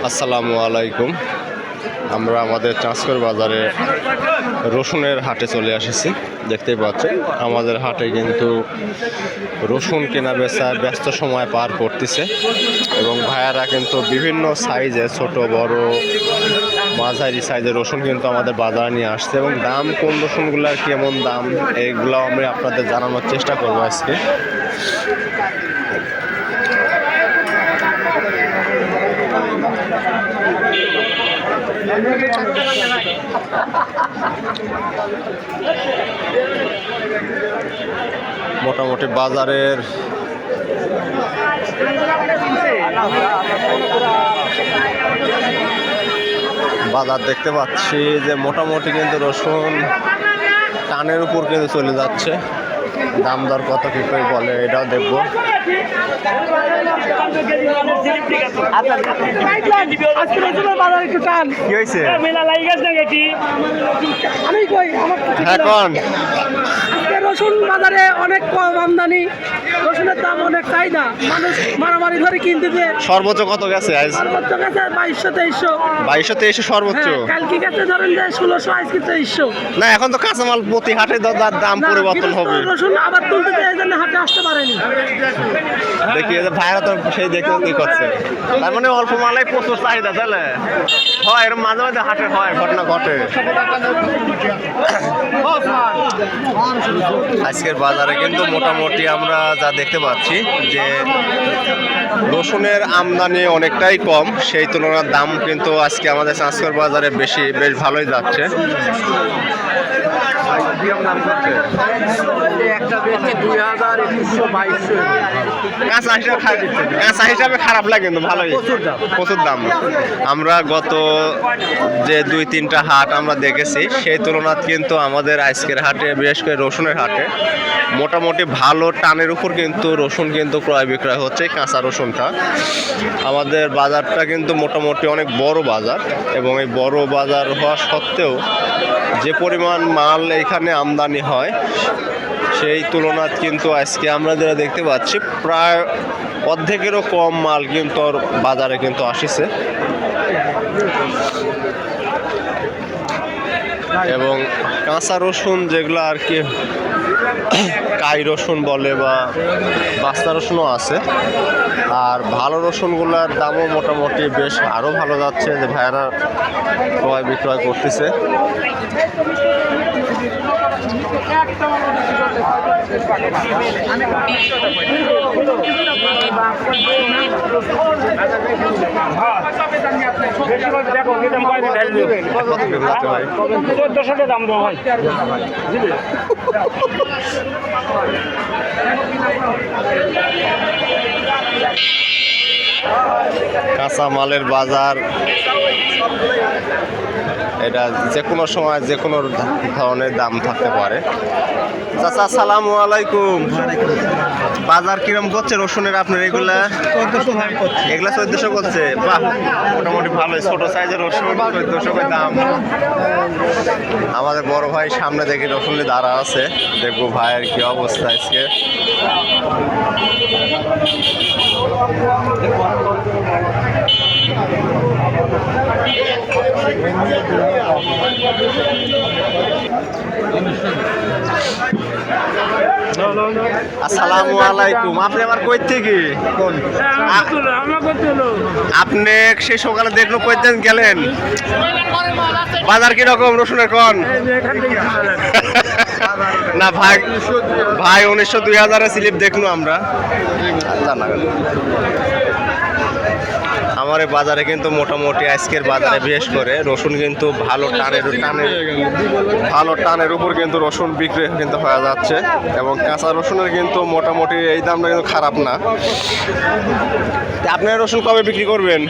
আসসালামু আলাইকুম। আমরা আমাদের চাঁচকর বাজারে রসুনের হাটে চলে এসেছি। দেখতেই পাচ্ছেন আমাদের হাটে কিন্তু রসুন কেনা বেচা ব্যস্ত সময় পার করতেছে এবং ভাইয়ারা কিন্তু বিভিন্ন সাইজে ছোট বড় মাঝারি সাইজের রসুন কিন্তু আমাদের বাজারে নিয়ে আসছে এবং দাম কোন রসুনগুলোর কেমন দাম এইগুলো আমি আপনাদের জানানোর চেষ্টা করবো আজকে। মোটামুটি বাজারের বাজার দেখতে পাচ্ছি যে মোটামুটি কিন্তু রসুন টানের উপর কিন্তু চলে যাচ্ছে। দাম দর কত কি করে বলে এটাও দেখবো। কি হয়েছে এখন রসুন বাজারে অনেক কম আমদানি, রসুনের দাম অনেক চাহিদা, মানুষ মারামারি ধরে কিনতেছে। সর্বোচ্চ কত গেছে? সর্বোচ্চ গেছে 2200-2300। 2200-2300 সর্বোচ্চ। কালকে গেছে ধরেন যে 1600, আজকে 2300। না এখন তো কাঁচামাল প্রতি হাটে দাম পরিবর্তন হবে। রসুন আবার তুলতে এই জন্য হাটে আসতে পারেনি। দেখি ভাইরা তো সেই দেখতে কি করছে, তার মানে অল্প মালাই প্রচুর চাহিদা তাহলে হয় এরকম মাঝে মাঝে হাটে হয়, ঘটনা ঘটে। আজকের বাজারে কিন্তু মোটামুটি আমরা যা দেখতে পাচ্ছি যে রসুনের আমদানি অনেকটাই কম, সেই তুলনার দাম কিন্তু আজকে আমাদের চাঁচকর বাজারে বেশ ভালোই যাচ্ছে। কাঁচা হিসাবে খারাপ লাগে কিন্তু ভালোই, প্রচুর দাম। আমরা গত যে 2-3টা হাট আমরা দেখেছি সেই তুলনায় কিন্তু আমাদের আজকের হাটে বিশেষ করে রসুনের হাটে মোটামুটি ভালো টানের উপর কিন্তু রসুন কিন্তু ক্রয় বিক্রয় হচ্ছে। কাঁচা রসুনটা আমাদের বাজারটা কিন্তু মোটামুটি অনেক বড় বাজার এবং এই বড় বাজার হওয়া সত্ত্বেও যে পরিমাণ মাল এখানে আমদানি হয় সেই তুলনায় কিন্তু আজকে আমরা যেটা দেখতে পাচ্ছি প্রায় অর্ধেকেরও কম মাল কিন্তু বাজারে কিন্তু আসছে এবং কাঁচা রসুন যেগুলো আর কি কাই রসুন বলে বা বাস্তা রসুনও আছে। আর ভালো রসুনগুলোর দামও মোটামুটি বেশ আরও ভালো যাচ্ছে, যে ভাইয়ারা ক্রয় বিক্রয় করতেছে। কাঁচা মালের বাজার এটা যে কোনো সময় যে কোনো ধরনের দাম থাকতে পারে। চাচা আসসালামু আলাইকুম। বাজার কিরম করছে রসুনের আপনার? এগুলা 1400 করছে। বাহ, মোটামুটি ভালোই। ছোট সাইজের রসুন 1400 করে দাম। আমাদের বড় ভাই সামনে দেখি রসুনের দাঁড়া আছে, দেখবো ভাইয়ের কি অবস্থা আজকে। আসসালামু আলাইকুম। আপনি আবার কই থেকে? আপনি সেই সকালে দেখলো কইতেন গেলেন। বাজার কিরকম রসুনের কোন? না ভাই 1900-2000 স্লিপ দেখলো আমরা। আমার এই বাজারে কিন্তু মোটামুটি আজকের বাজারে বিশেষ করে রসুন কিন্তু ভালো টানের উপর কিন্তু রসুন বিক্রি কিন্তু হয়ে যাচ্ছে এবং কাঁচা রসুনের কিন্তু মোটামুটি এই দামটা কিন্তু খারাপ না। আপনার রসুন কবে বিক্রি করবেন?